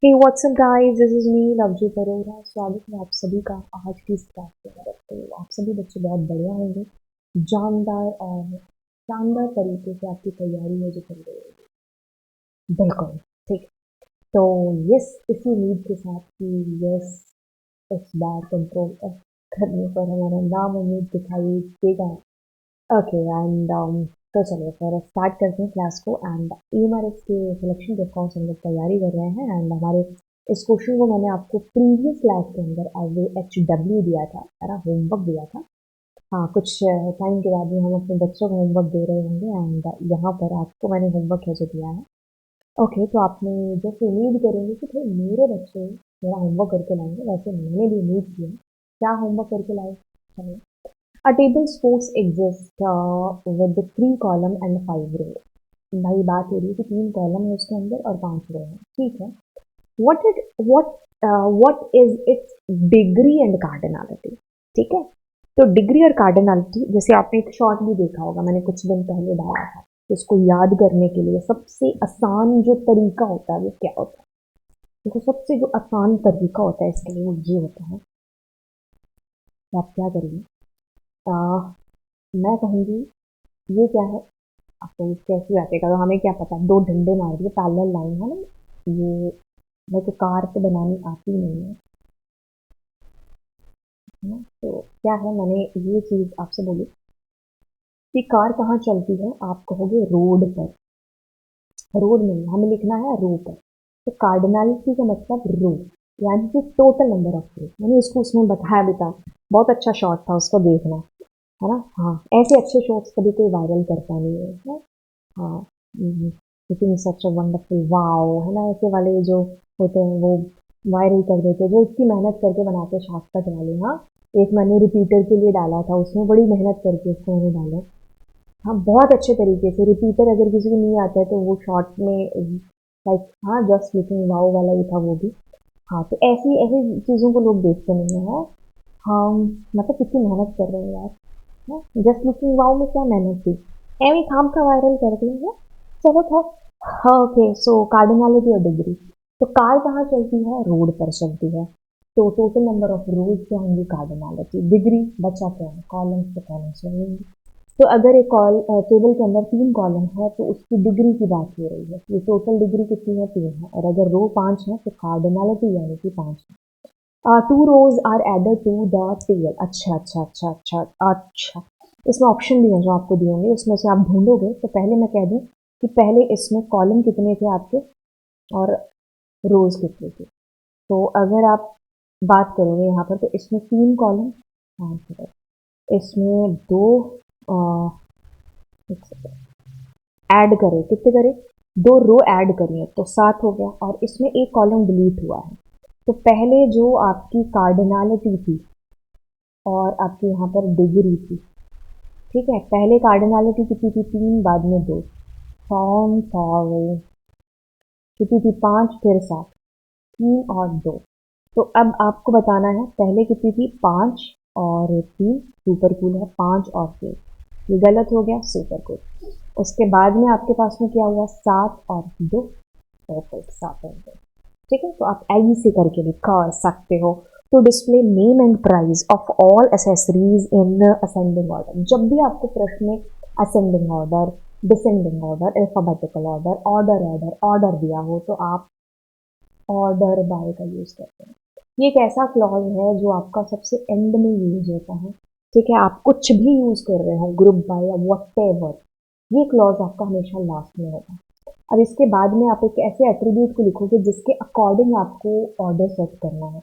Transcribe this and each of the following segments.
Hey what's up guys, this is me Lovejeet Arora. स्वागत है आप सभी का आज की इस क्लास के अंदर। तो आप सभी बच्चे बहुत बढ़िया होंगे, जानदार और शानदार तरीके से आपकी तैयारी है जो चल रही है। बिल्कुल ठीक। तो यस, इसी उम्मीद के साथ कि यस, इस बार कंट्रोल करने पर हमारा नाम उम्मीद दिखाई देगा। ओके एंड तो चलिए फिर स्टार्ट करते हैं क्लास को। एंड ईएमआरएस के सिलेक्शन के कौन हम लोग तैयारी कर रहे हैं। एंड हमारे इस क्वेश्चन को मैंने आपको प्रीवियस क्लास के अंदर एज ए HW दिया था, है ना, होमवर्क दिया था। हाँ, कुछ टाइम के बाद में हम अपने बच्चों को होमवर्क दे रहे होंगे एंड यहाँ पर आपको मैंने होमवर्क है जो दिया है। ओके, तो आपने जैसे उम्मीद करेंगे कि भाई मेरे बच्चे मेरा होमवर्क करके लाएंगे, वैसे मैंने भी उम्मीद की है। क्या होमवर्क करके लाए? चलिए। A table sports exists with the 3 column and 5 row। भाई बात हो रही है कि 3 कॉलम है उसके अंदर और 5 रो है, ठीक है। what it what what is its degree and cardinality? ठीक है। तो डिग्री और कार्डिनलिटी, जैसे आपने एक शॉर्ट भी देखा होगा, मैंने कुछ दिन पहले डाला था। तो इसको याद करने के लिए सबसे आसान जो तरीका होता है वो क्या होता है? देखो, सबसे जो आसान तरीका होता है इसके लिए वो ये होता है कि आप क्या करिए। मैं कहूँगी ये क्या है, आपको कैसे बैठेगा तो हमें क्या पता है। दो डंडे मार दिए, पैरेलल लाइन है ना। ये मेरे को कार तो बनानी आती नहीं है ना। तो क्या है, मैंने ये चीज़ आपसे बोली कि कार कहाँ चलती है, आप कहोगे रोड पर। रोड नहीं, हमें लिखना है रो पर। तो कार्डिनलिटी का मतलब रो, यानी कि टोटल नंबर ऑफ रो। मैंने इसको उसमें बताया भी था, बहुत अच्छा शॉर्ट था, उसको देखना, है ना। हाँ, ऐसे अच्छे शॉर्ट्स कभी कोई वायरल करता नहीं है, है? हाँ। Looking such a wonderful wow, है ना, ऐसे वाले जो होते हैं वो वायरल कर देते हैं, जो इतनी मेहनत करके बनाते हैं शॉर्टकट वाले। हाँ, एक मैंने रिपीटर के लिए डाला था, उसमें बड़ी मेहनत करके उसको मैंने डाला। हाँ, बहुत अच्छे तरीके से रिपीटर अगर किसी को नहीं आता है तो वो शॉर्ट में लाइक, हाँ, जस्ट लुकिंग वाओ वाला ही था वो भी। हाँ, तो ऐसी ऐसी चीज़ों को लोग देखते नहीं है। हाँ, मतलब कितनी मेहनत कर रहे हैं यार। जस्ट लुकिंग वाओ में क्या मेहनत थी, एवी खाम का वायरल कर दिया है। चलो खैर। हाँ, ओके, सो कार्डिनलिटी और डिग्री। तो कार कहाँ चलती है? रोड पर चलती है। तो टोटल नंबर ऑफ रोड क्या होंगी? कार्डिनलिटी। डिग्री बचा क्या है? कॉलम्स, तो कॉलम्स लगेंगे। तो अगर एक टेबल के अंदर 3 कॉलम है तो उसकी डिग्री की बात हो रही है। ये टोटल डिग्री कितनी है? 3 है। और अगर रो 5 है तो कार्डिनलिटी यानी कि 5 है। 2 rows are added to the table. अच्छा अच्छा अच्छा अच्छा अच्छा। इसमें ऑप्शन भी है जो आपको दिए होंगे, उसमें से आप ढूंढोगे। तो पहले मैं कह दूं कि पहले इसमें कॉलम कितने थे आपके और रोज कितने थे। तो अगर आप बात करोगे यहाँ पर तो इसमें 3 कॉलम, 5 row। इसमें दो ऐड करें, कितने करें? 2 रो ऐड करिए तो 7 हो गया, और इसमें एक कॉलम डिलीट हुआ है। तो पहले जो आपकी कार्डिनलिटी थी और आपकी यहाँ पर डिग्री थी, ठीक है। पहले कार्डिनलिटी कितनी थी? 3, बाद में 2। फॉर्म फॉर कितनी थी? 5, फिर 7, 3 और 2। तो अब आपको बताना है पहले कितनी थी? 5 और 3, सुपर कूल है 5 और 3। ये गलत हो गया, सुपर कूल। उसके बाद में आपके पास में क्या हुआ? 7 और 2, परफेक्ट, 7 और 2। ठीक है, तो आप ऐसे करके भी कर सकते हो। To display name and price of all accessories in ascending order. जब भी आपको प्रश्न में ascending order, descending order, alphabetical order, order order order दिया हो तो आप ऑर्डर बाय का यूज करते हैं। ये एक ऐसा क्लॉज है जो आपका सबसे एंड में यूज होता है। ठीक है, आप कुछ भी यूज कर रहे हो, ग्रुप बाय या व्हाटएवर, ये क्लॉज आपका हमेशा लास्ट में होगा। अब इसके बाद में आप एक ऐसे एट्रीब्यूट को लिखोगे जिसके अकॉर्डिंग आपको ऑर्डर सेट करना है।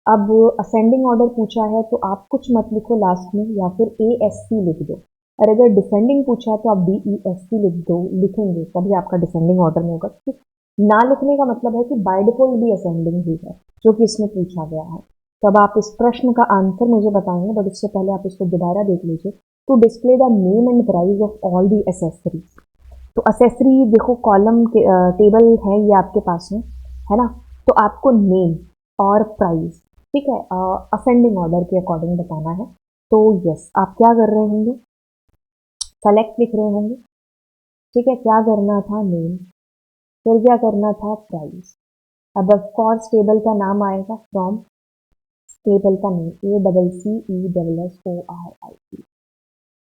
अब असेंडिंग ऑर्डर पूछा है तो आप कुछ मत लिखो लास्ट में, या फिर ASC लिख दो। और अगर डिसेंडिंग पूछा है तो आप DESC लिख दो, लिखेंगे तभी आपका डिसेंडिंग ऑर्डर में होगा। ठीक, ना लिखने का मतलब है कि बाय डिफॉल्ट भी असेंडिंग ही है, जो कि इसमें पूछा गया है। तब आप इस प्रश्न का आंसर मुझे बताएंगे, बट उससे पहले आप इसको दोबारा देख लीजिए। To display the name and price of all the accessories. तो असेसरी देखो, कॉलम के टेबल है ये आपके पास में, है ना। तो आपको नेम और प्राइस, ठीक है, असेंडिंग ऑर्डर के अकॉर्डिंग बताना है। तो यस, आप क्या कर रहे होंगे? सेलेक्ट लिख रहे होंगे। ठीक है, क्या करना था? नेम, फिर क्या करना था? प्राइस। अब ऑफ कोर्स टेबल का नाम आएगा फ्रॉम टेबल का नेम ACCESSORIC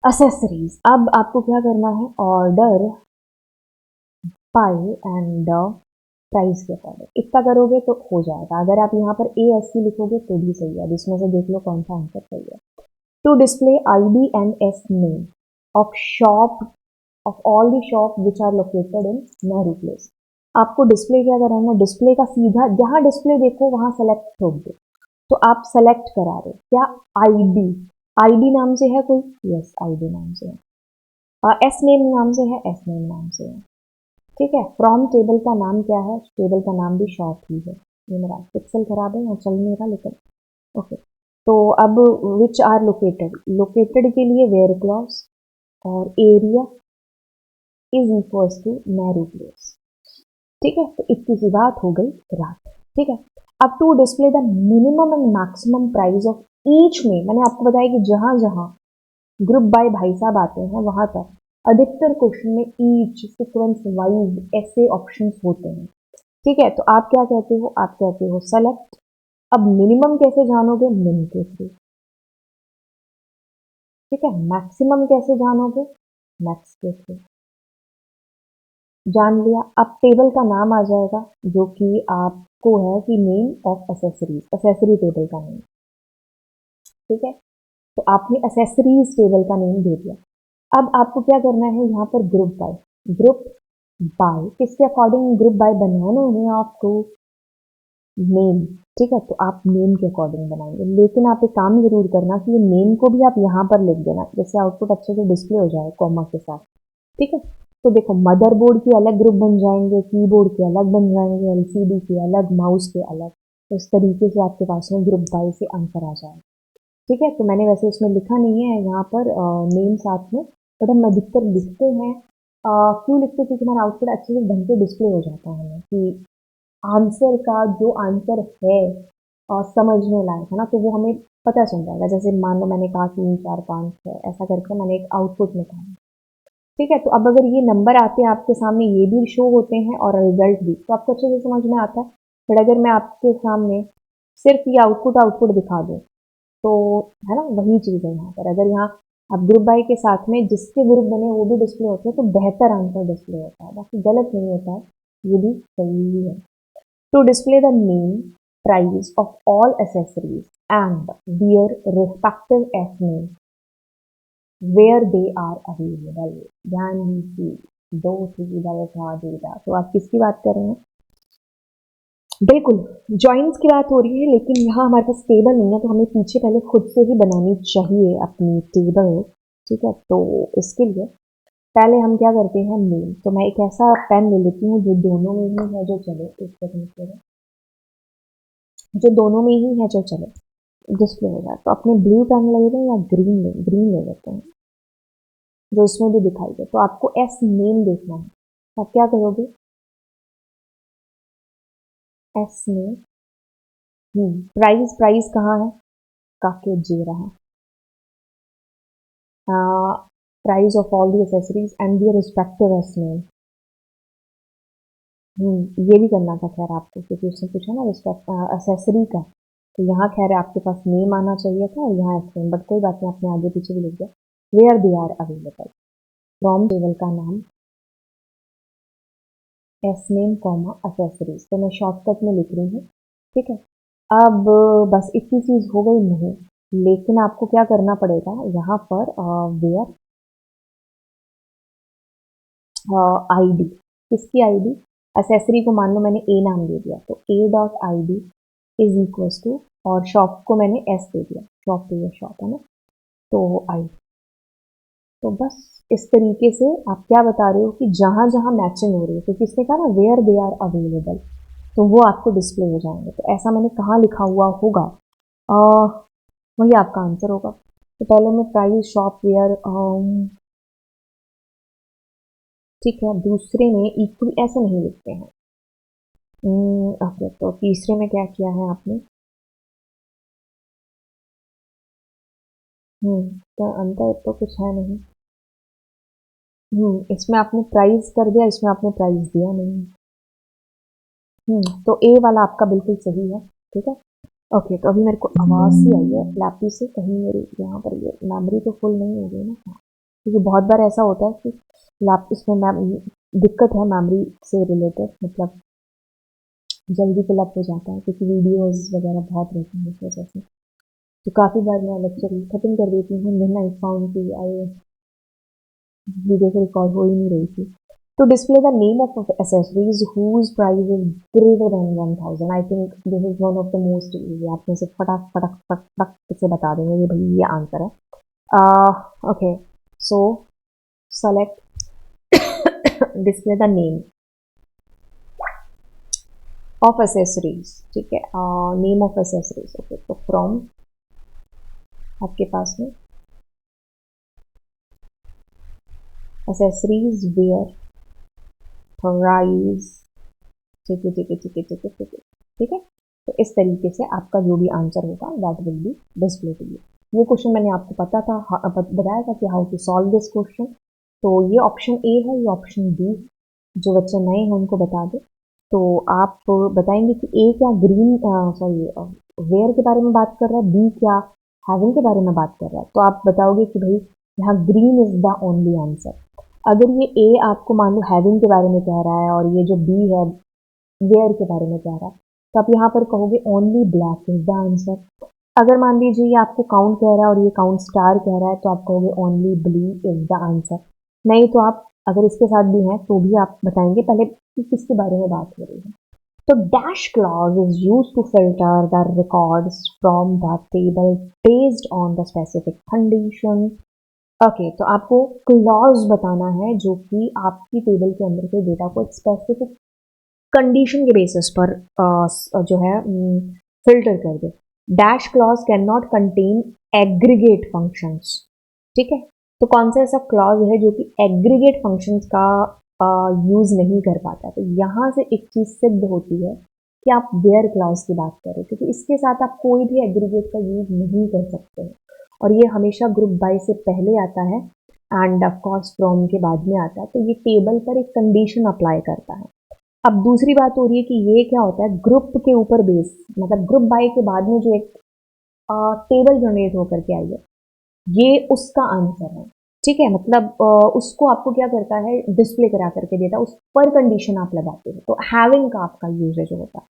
असेसरीज। अब आपको क्या करना है, ऑर्डर बाय एंड प्राइस के अकॉर्डिंग इतना करोगे तो हो जाएगा। अगर आप यहाँ पर ASC लिखोगे तो भी सही है। अब इसमें से देख लो कौन सा आंसर सही है। To display ID and S name of shop of all the shop which are located in Nehru place. आपको डिस्प्ले क्या कराना है, डिस्प्ले का सीधा जहाँ डिस्प्ले देखो वहां सेलेक्ट ठोक दो। तो आप सेलेक्ट करा रहे हो क्या, आईडी, आईडी नाम से है कोई, यस आईडी नाम से है, एस नेम नाम से है, एस नेम नाम से है। ठीक है, फ्रॉम टेबल का नाम क्या है, टेबल का नाम भी शॉप ही है। ये मेरा पिक्सल खराब है या चल नहीं रहा, लेकिन ओके। तो अब विच आर लोकेटेड, लोकेटेड के लिए वेयर क्लॉज और area is equals to Nehru Place. ठीक है, तो इतनी सी बात हो गई रात। ठीक है, अब to display the minimum and maximum price of each में, मैंने आपको बताया कि जहां जहां ग्रुप बाय भाई साहब आते हैं वहां पर अधिकतर क्वेश्चन में ईच सीक्वेंस वाइज ऐसे ऑप्शंस होते हैं। ठीक है, तो आप क्या कहते हो, आप कहते हो सेलेक्ट। अब मिनिमम कैसे जानोगे, मिन के थ्रू। ठीक है, मैक्सिमम कैसे जानोगे, मैक्स के थ्रू। जान लिया। अब टेबल का नाम आ जाएगा जो कि आपको है कि name of accessories, accessory table का नेम। ठीक है, तो आपने एसेसरीज टेबल का नेम दे दिया। अब आपको क्या करना है, यहाँ पर ग्रुप बाय, ग्रुप बाय किसके अकॉर्डिंग ग्रुप बाय बनाना है आपको, नेम। ठीक है, तो आप नेम के अकॉर्डिंग बनाएंगे, लेकिन आप एक काम जरूर करना कि ये नेम को भी आप यहाँ पर लिख देना, जैसे आउटपुट अच्छे से डिस्प्ले हो जाए कॉमा के साथ। ठीक है, तो देखो मदरबोर्ड के अलग ग्रुप बन जाएंगे, कीबोर्ड के अलग बन जाएंगे, एलसीडी के अलग, माउस के अलग। तो इस तरीके से आपके पास में ग्रुप बाय से आंसर आ जाए। ठीक है, तो मैंने वैसे इसमें लिखा नहीं है यहाँ पर नेम साथ में, बट हम अधिकतर लिखते हैं। क्यों लिखते हैं, क्योंकि हमारा आउटपुट अच्छे से ढंग से डिस्प्ले हो जाता है हमें कि आंसर का जो आंसर है समझने लायक है ना, तो वो हमें पता चल जाएगा। जैसे मान लो मैंने कहा 3 4 5 6 ऐसा करके मैंने एक आउटपुट निकाला। ठीक है, तो अब अगर ये नंबर आते हैं आपके सामने, ये भी शो होते हैं और रिजल्ट भी, तो आपको अच्छे से समझ में आता है। बट अगर मैं आपके सामने सिर्फ ये आउटपुट आउटपुट दिखा दूँ तो है ना, वही चीज़ है यहाँ पर। अगर यहाँ आप ग्रुप बाय के साथ में जिसके ग्रुप बने वो भी डिस्प्ले होते हैं तो बेहतर आंसर डिस्प्ले होता है, बाकी गलत नहीं होता है, ये भी सही है। To display the name, price of all accessories and their respective S name where they are available। यानी कि दो सीधा था देगा। तो आप किसकी बात कर रहे हैं, बिल्कुल जॉइंट्स की बात हो रही है, लेकिन यहाँ हमारे पास टेबल नहीं है तो हमें पीछे पहले खुद से ही बनानी चाहिए अपनी टेबल। ठीक है, तो इसके लिए पहले हम क्या करते हैं, नेम। तो मैं एक ऐसा पेन ले लेती हूँ जो दोनों में ही है, जो चले एक सेकंड, जो दोनों में ही है जो चले डिस्प्ले हो जाए। तो अपने ब्लू पेन ले रहे हैं या ग्रीन ग्रीन ले लेते हैं जो इसमें भी दिखाई दे। तो आपको एस नेम देखना है, तो आप क्या करोगे, एस नेम। प्राइस, प्राइस कहाँ है, काके जे रहा, price of all the accessories and their respective S name. ये भी करना था खैर आपको, क्योंकि उसने पूछा ना रिस्पेक्ट एसेसरी का, तो यहाँ खैर आपके पास नेम आना चाहिए था और यहाँ एस नेम, बट कोई बात नहीं, आपने आगे पीछे भी लिख दिया। Where they are available, from table का नाम एस नेम कॉमा असेसरीज, तो मैं शॉर्टकट में लिख रही हूँ। ठीक है, अब बस इतनी चीज़ हो गई नहीं, लेकिन आपको क्या करना पड़ेगा यहाँ पर, वेयर आईडी, किसकी आईडी, असेसरी को मान लो मैंने ए नाम दे दिया, तो A dot I D is equals to, और शॉप को मैंने एस दे दिया, शॉप तो ये शॉप है ना, तो आई। तो बस इस तरीके से आप क्या बता रहे हो कि जहां जहां मैचिंग हो रही है, तो किसने कहा ना वेयर दे आर अवेलेबल, तो वो आपको डिस्प्ले हो जाएंगे। तो ऐसा मैंने कहाँ लिखा हुआ होगा, वही आपका आंसर होगा। तो पहले मैं प्राइस शॉप वेयर, ठीक है, दूसरे में इक्वल ऐसे नहीं लिखते हैं। ओके, तो तीसरे में क्या किया है आपने, तो अंतर तो कुछ है नहीं। इसमें आपने प्राइस कर दिया, इसमें आपने प्राइस दिया नहीं। तो ए वाला आपका बिल्कुल सही है, ठीक है। ओके, तो अभी मेरे को आवाज़ सी आई है लैपटॉप से, कहीं मेरी यहाँ पर ये मेमोरी तो फुल नहीं हो गई ना। हाँ, क्योंकि बहुत बार ऐसा होता है कि लैपटॉप इसमें मैम दिक्कत है मेमोरी से रिलेटेड, मतलब जल्दी फिलअप हो जाता है क्योंकि वीडियोस वगैरह बहुत रहती हैं इस वजह से। तो काफ़ी बार मैं लेक्चर खत्म कर देती हूँ, देन आई फाउंड कि आई वीडियो से रिकॉर्ड हो ही नहीं रही थी। To display the name of accessories whose price is greater than 1000, I think this is one of the most easy. आप में से फटाक फटाक फटाक फटाक इसे बता देंगे कि भाई ये आंसर है। Okay, so select display the name of accessories, ठीक है। नेम ऑफ एसेसरीज, ओके, तो फ्रॉम आपके पास में एसेसरीज वेयर प्राइस, ठीक है ठीक है ठीक है ठीक है ठीक है ठीक है। तो इस तरीके से आपका जो भी आंसर होगा that will be display to you. ये क्वेश्चन मैंने आपको पता था, बताया था कि how to solve this question. तो ये ऑप्शन ए है, ये ऑप्शन बी, जो बच्चे नए हैं उनको बता दे। तो आप बताएंगे कि ए क्या ग्रीन, सॉरी, वेयर के बारे में बात कर रहा है, बी क्या हैविंग के बारे में बात कर रहा है। तो आप बताओगे कि भाई यहाँ green is the only answer. अगर ये ए आपको मान लो हैविंग के बारे में कह रहा है और ये जो बी है वेयर के बारे में कह रहा है, तो आप यहाँ पर कहोगे only black is the answer. अगर मान लीजिए ये आपको काउंट कह रहा है और ये काउंट स्टार कह रहा है, तो आप कहोगे only blue is the answer. नहीं तो आप अगर इसके साथ भी हैं तो भी आप बताएंगे पहले कि किसके बारे में बात हो रही है। तो dash clause is used to filter the records from the table based on the specific condition. Okay, तो आपको क्लॉज बताना है जो कि आपकी टेबल के अंदर के डेटा को एक स्पेसिफिक कंडीशन के बेसिस पर जो है फिल्टर कर दे। Dash clause can not contain aggregate functions, ठीक है। तो कौन सा ऐसा क्लॉज है जो कि एग्रीगेट फंक्शंस का यूज नहीं कर पाता। तो यहाँ से एक चीज सिद्ध होती है कि आप वेयर क्लॉज की बात करें, क्योंकि इसके साथ आप कोई भी एग्रीगेट का यूज नहीं कर सकते हैं और ये हमेशा ग्रुप बाय से पहले आता है एंड ऑफ कोर्स फ्रॉम के बाद में आता है। तो ये टेबल पर एक कंडीशन अप्लाई करता है। अब दूसरी बात हो रही है कि ये क्या होता है, ग्रुप के ऊपर बेस, मतलब ग्रुप बाय के बाद में जो एक टेबल जनरेट होकर के आई है, ये उसका आंसर है, ठीक है। मतलब उसको आपको क्या करता है, डिस्प्ले करा करके देता है, उस पर कंडीशन आप लगाते हो। तो हैविंग का आपका यूजेज होता है।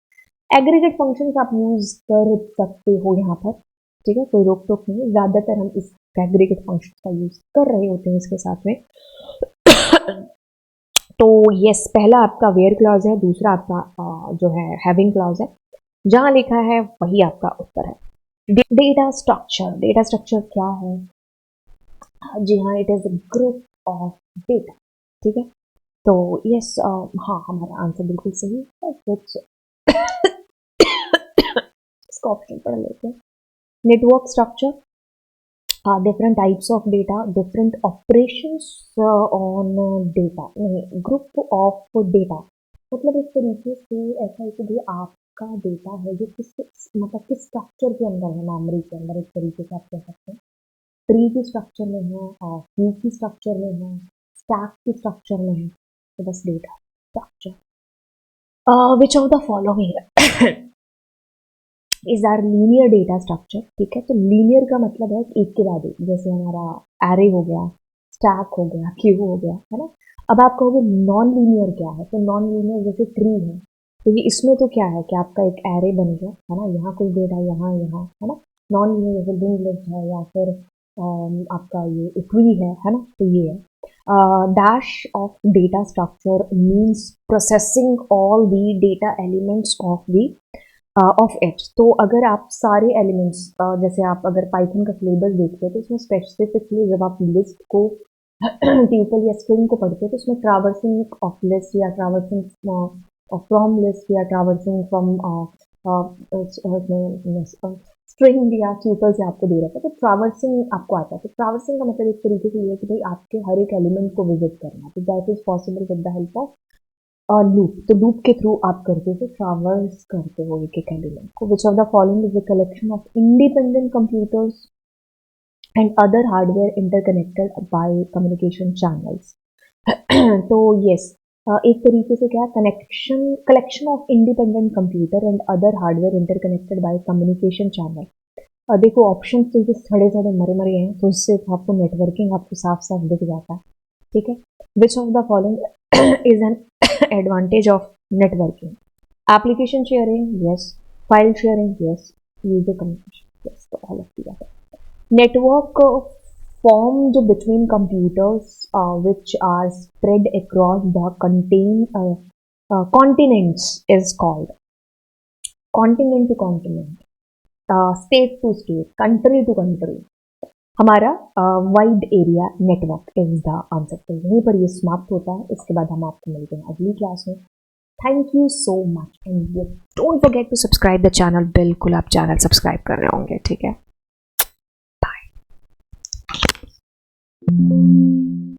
एग्रीगेट फंक्शंस आप यूज कर सकते हो यहाँ पर, ठीक है, कोई रोक टोक नहीं है। ज्यादातर हम इस एग्रीगेट फंक्शन का यूज कर रहे होते हैं इसके साथ में। तो यस, पहला आपका वेयर क्लॉज है, दूसरा आपका जो है हैविंग क्लॉज है। जहां लिखा है वही आपका उत्तर है। डेटा स्ट्रक्चर, डेटा स्ट्रक्चर क्या है? जी हाँ, it is a group of data, ठीक है। तो यस, हाँ, हमारा आंसर बिल्कुल सही है। इसका ऑप्शन पढ़ लेते हैं। Network structure, different types of data, different operations on data, नहीं, group of data, मतलब इस तरीके से ऐसा है कि भाई आपका डेटा है जो किस, मतलब किस स्ट्रक्चर के अंदर है, मेमोरी के अंदर, एक तरीके से आप कह सकते हैं। ट्री की स्ट्रक्चर में है, क्यू की स्ट्रक्चर में है, स्टैक की स्ट्रक्चर में है। तो बस data structure, which of the following is are linear data structure, ठीक है। तो लीनियर का मतलब है एक के बाद एक, जैसे हमारा एरे हो गया, स्टैक हो गया, क्यू हो गया, है ना। अब आप कहोगे नॉन लीनियर क्या है, तो नॉन लीनियर जैसे ट्री है, तो ये इसमें तो क्या है कि आपका एक एरे बन गया, है ना, यहाँ कुछ डेटा, यहाँ यहाँ, है ना। नॉन लीनियर जैसे लिंक्ड लिस्ट है या फिर आपका ये ट्री है ना। तो ये है dash of data structure means processing all the data elements of it। तो अगर आप सारे एलिमेंट्स, जैसे आप अगर पाइथन का सिलेबस देखते हैं तो उसमें स्पेसिफिकली जब आप लिस्ट को ट्यूपल या स्ट्रिंग को पढ़ते हैं तो उसमें ट्रावर्सिंग ऑफ लिस्ट या ट्रावर्सिंग फ्रॉम लिस्ट या ट्रावर्सिंग फ्रॉम स्ट्रिंग या ट्यूपल से आपको दे रखा है। तो ट्रावर्सिंग आपको आता है। तो ट्रावर्सिंग का मतलब एक तरीके से ये है कि भाई आपके हर एक एलिमेंट को विजिट करना। तो that is possible with the help of loop. तो लूप के थ्रू आप करते हो, ट्रावर्स करते हो एक एक एलिमेंट को। विच of the following is a collection of independent computers and other hardware interconnected by communication channels. तो यस, एक तरीके से क्या, collection of independent computer and other hardware interconnected by communication channel. देखो ऑप्शन तो जो थोड़े थोड़े मरे मरे हैं, तो उससे आपको नेटवर्किंग आपको साफ साफ दिख जाता है। ठीक है, which of the following is an advantage of networking? Application sharing, yes. File sharing, yes. User communication, yes. तो all of the network formed between computers which are spread across the continents is called continent to continent, state to state, country to country। हमारा wide area network is the answer. तो यहीं पर ये समाप्त होता है। इसके बाद हम आपको मिलते हैं अगली क्लास में। Thank you so much and don't forget to subscribe the channel. बिल्कुल आप चैनल सब्सक्राइब कर रहे होंगे, ठीक है। बाय।